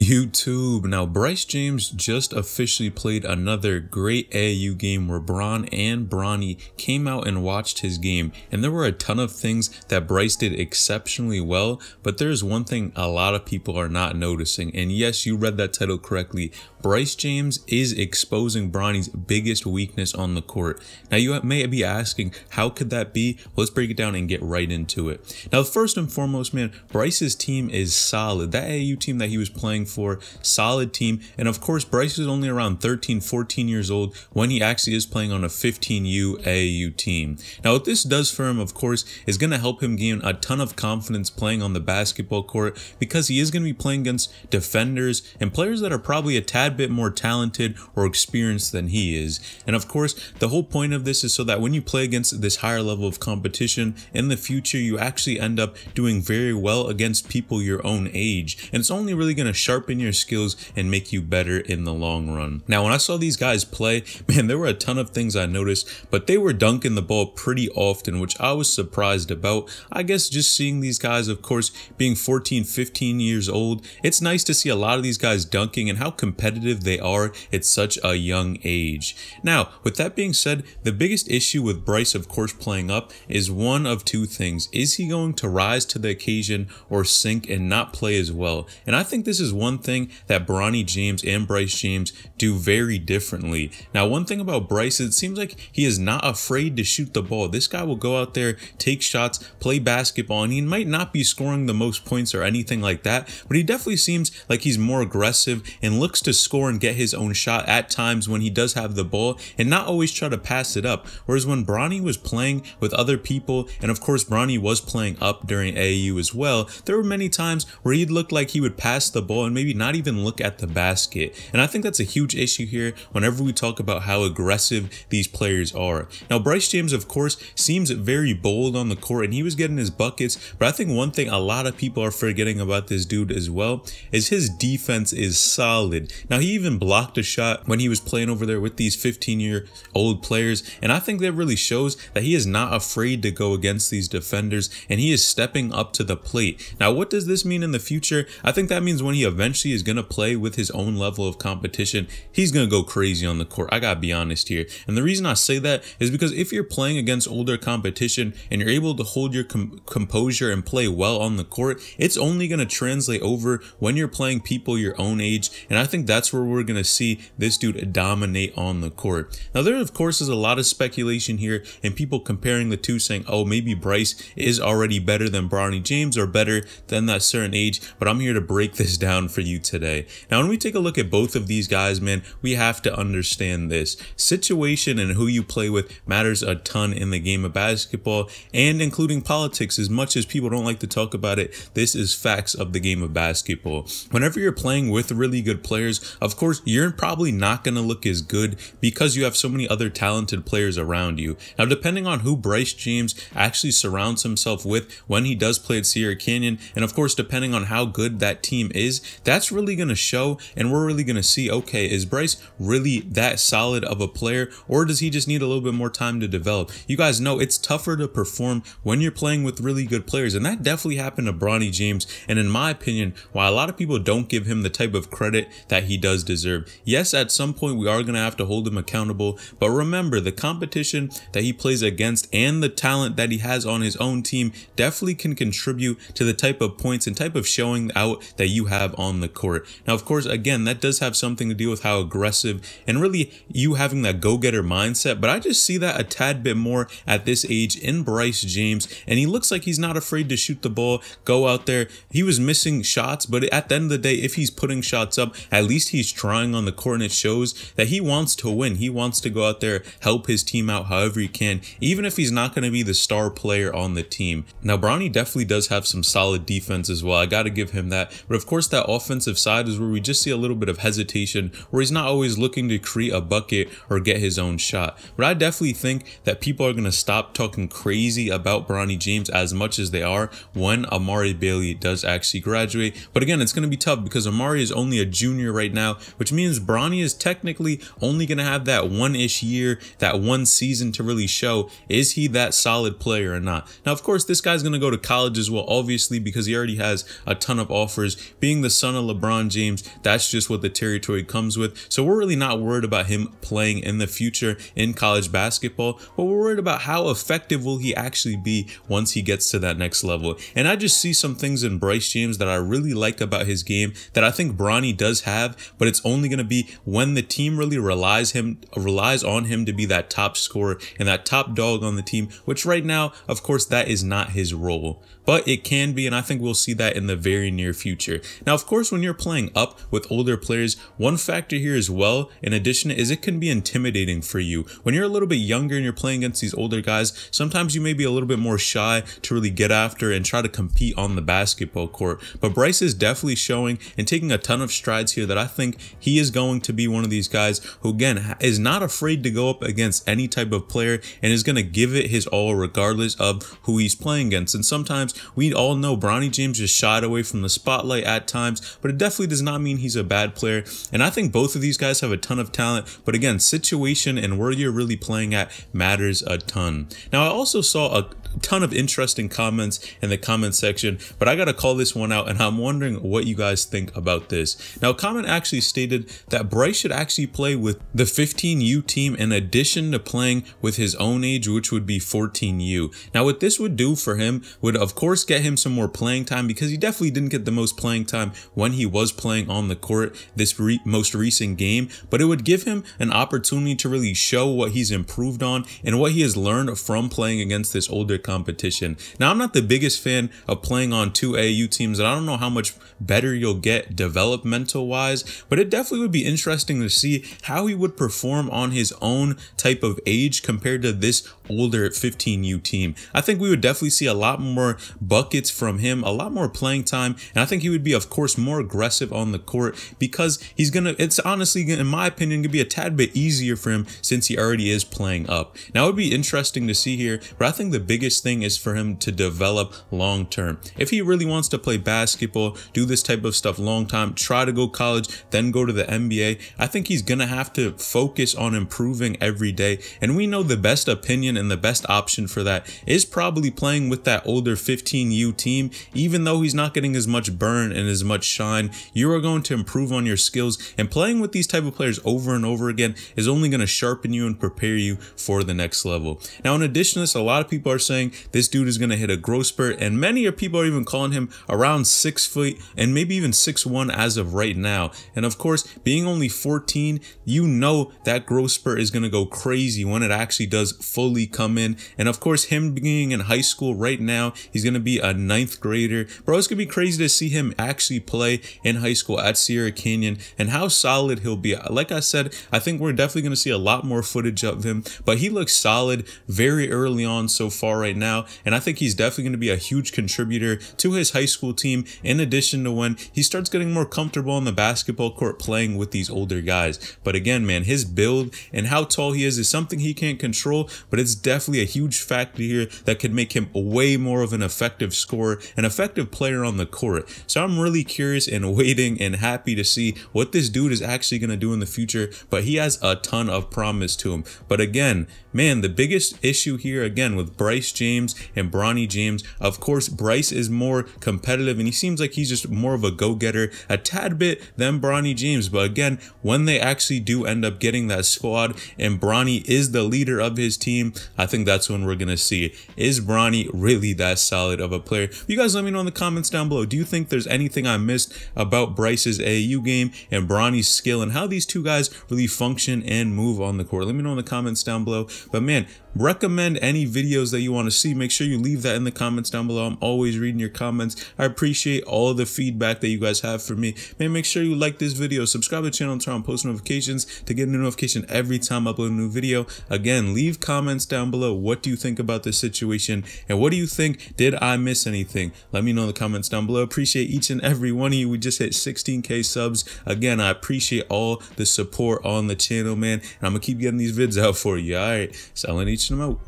YouTube. Now, Bryce James just officially played another great AAU game where Bron and Bronny came out and watched his game. And there were a ton of things that Bryce did exceptionally well, but there's one thing a lot of people are not noticing. And yes, you read that title correctly. Bryce James is exposing Bronny's biggest weakness on the court. Now, you may be asking, how could that be? Well, let's break it down and get right into it. Now, first and foremost, man, Bryce's team is solid. That AAU team that he was playing for, solid team. And of course, Bryce is only around 13, 14 years old when he actually is playing on a 15U AAU team. Now, what this does for him, of course, is going to help him gain a ton of confidence playing on the basketball court because he is going to be playing against defenders and players that are probably a tad bit more talented or experienced than he is. And of course, the whole point of this is so that when you play against this higher level of competition in the future, you actually end up doing very well against people your own age. And it's only really going to sharpen your skills and make you better in the long run. Now, when I saw these guys play, man, there were a ton of things I noticed, but they were dunking the ball pretty often, which I was surprised about. I guess just seeing these guys, of course, being 14, 15 years old, it's nice to see a lot of these guys dunking and how competitive they are at such a young age. Now, with that being said, the biggest issue with Bryce, of course, playing up is one of two things. Is he going to rise to the occasion or sink and not play as well? And I think this is one thing that Bronny James and Bryce James do very differently. Now, one thing about Bryce, it seems like he is not afraid to shoot the ball. This guy will go out there, take shots, play basketball, and he might not be scoring the most points or anything like that, but he definitely seems like he's more aggressive and looks to score and get his own shot at times when he does have the ball and not always try to pass it up. Whereas when Bronny was playing with other people, and of course Bronny was playing up during AAU as well, there were many times where he'd look like he would pass the ball and maybe not even look at the basket. And I think that's a huge issue here whenever we talk about how aggressive these players are. Now, Bryce James, of course, seems very bold on the court and he was getting his buckets, but I think one thing a lot of people are forgetting about this dude as well is his defense is solid. Now, he even blocked a shot when he was playing over there with these 15-year-old players, and I think that really shows that he is not afraid to go against these defenders and he is stepping up to the plate. Now, what does this mean in the future? I think that means when he eventually is going to play with his own level of competition, he's going to go crazy on the court. I gotta be honest here. And the reason I say that is because if you're playing against older competition and you're able to hold your composure and play well on the court, it's only going to translate over when you're playing people your own age. And I think that's where we're going to see this dude dominate on the court. Now, there, of course, is a lot of speculation here and people comparing the two, saying, oh, maybe Bryce is already better than Bronny James or better than that certain age, but I'm here to break this down for you today. Now, when we take a look at both of these guys, man, we have to understand this. Situation and who you play with matters a ton in the game of basketball, and including politics. As much as people don't like to talk about it, this is facts of the game of basketball. Whenever you're playing with really good players, of course, you're probably not going to look as good because you have so many other talented players around you. Now, depending on who Bryce James actually surrounds himself with when he does play at Sierra Canyon, and of course, depending on how good that team is, that's really going to show, and we're really going to see, okay, is Bryce really that solid of a player, or does he just need a little bit more time to develop? You guys know it's tougher to perform when you're playing with really good players, and that definitely happened to Bronny James. And in my opinion, while a lot of people don't give him the type of credit that he does deserve, yes, at some point we are going to have to hold him accountable, but remember, the competition that he plays against and the talent that he has on his own team definitely can contribute to the type of points and type of showing out that you have on the court. Now, of course, again, that does have something to do with how aggressive and really you having that go-getter mindset, but I just see that a tad bit more at this age in Bryce James, and he looks like he's not afraid to shoot the ball, go out there. He was missing shots, but at the end of the day, if he's putting shots up, at least he's trying on the court, and it shows that he wants to win. He wants to go out there, help his team out however he can, even if he's not going to be the star player on the team. Now, Bronny definitely does have some solid defense as well. I got to give him that. But of course, that offensive side is where we just see a little bit of hesitation, where he's not always looking to create a bucket or get his own shot. But I definitely think that people are going to stop talking crazy about Bronny James as much as they are when Amari Bailey does actually graduate. But again, it's going to be tough because Amari is only a junior right now, which means Bronny is technically only going to have that one-ish year, that one season to really show, is he that solid player or not? Now, of course, this guy's going to go to college as well, obviously, because he already has a ton of offers, being the son son of LeBron James. That's just what the territory comes with. So we're really not worried about him playing in the future in college basketball, but we're worried about how effective will he actually be once he gets to that next level. And I just see some things in Bryce James that I really like about his game that I think Bronny does have, but it's only going to be when the team really relies on him to be that top scorer and that top dog on the team, which right now, of course, that is not his role. But it can be, and I think we'll see that in the very near future. Now, of course, when you're playing up with older players, one factor here as well, in addition, is it can be intimidating for you. When you're a little bit younger and you're playing against these older guys, sometimes you may be a little bit more shy to really get after and try to compete on the basketball court. But Bryce is definitely showing and taking a ton of strides here that I think he is going to be one of these guys who, again, is not afraid to go up against any type of player and is going to give it his all regardless of who he's playing against. And sometimes we all know Bronny James just shied away from the spotlight at times, but it definitely does not mean he's a bad player. And I think both of these guys have a ton of talent, but again, situation and where you're really playing at matters a ton. Now, I also saw a ton of interesting comments in the comment section, but I gotta call this one out, and I'm wondering what you guys think about this. Now, a comment actually stated that Bryce should actually play with the 15U team in addition to playing with his own age, which would be 14U. Now, what this would do for him would, of course, get him some more playing time, because he definitely didn't get the most playing time when he was playing on the court this most recent game, but it would give him an opportunity to really show what he's improved on and what he has learned from playing against this older competition. Now, I'm not the biggest fan of playing on two AAU teams, and I don't know how much better you'll get developmental wise, but it definitely would be interesting to see how he would perform on his own type of age compared to this older 15U team. I think we would definitely see a lot more buckets from him, a lot more playing time, and I think he would be, of course, more aggressive on the court, because it's honestly, in my opinion, gonna be a tad bit easier for him since he already is playing up. Now, it would be interesting to see here, but I think the biggest thing is for him to develop long term. If he really wants to play basketball, do this type of stuff long time, try to go college, then go to the NBA, I think he's gonna have to focus on improving every day. And we know the best opinion and the best option for that is probably playing with that older 15U team. Even though he's not getting as much burn and as much shine, you are going to improve on your skills, and playing with these type of players over and over again is only going to sharpen you and prepare you for the next level. Now, in addition to this, a lot of people are saying this dude is going to hit a growth spurt, and many people are even calling him around 6 foot and maybe even 6'1" as of right now. And of course, being only 14, you know that growth spurt is going to go crazy when it actually does fully come in. And of course, him being in high school right now, he's going to be a 9th grader. Bro, it's going to be crazy to see him actually play in high school at Sierra Canyon and how solid he'll be. Like I said, I think we're definitely going to see a lot more footage of him, but he looks solid very early on so far right now, and I think he's definitely going to be a huge contributor to his high school team, in addition to when he starts getting more comfortable on the basketball court playing with these older guys. But again, man, his build and how tall he is something he can't control, but it's definitely a huge factor here that could make him way more of an effective scorer, an effective player on the court. So I'm really curious and waiting and happy to see what this dude is actually going to do in the future, but he has a ton of promise to him. But again, man, the biggest issue here, again, with Bryce James and Bronny James, of course, Bryce is more competitive and he seems like he's just more of a go-getter a tad bit than Bronny James. But again, when they actually do end up getting that squad and Bronny is the leader of his team, I think that's when we're going to see, is Bronny really that solid of a player? You guys let me know in the comments down below. Do you think there's anything I missed about Bryce's AAU game and Bronny's skill and how these two guys really function and move on the court? Let me know in the comments down below. But man, recommend any videos that you want to see. Make sure you leave that in the comments down below. I'm always reading your comments. I appreciate all the feedback that you guys have for me. Man, make sure you like this video, subscribe to the channel, and turn on post notifications to get a notification every time I upload a new video. Again, leave comments down below. What do you think about this situation? And what do you think? Did I miss anything? Let me know in the comments down below. Appreciate each and every one of you. We just hit 16K subs. Again, I appreciate all the support on the channel, man. And I'm going to keep getting these vids out for you. All right, selling each of them out.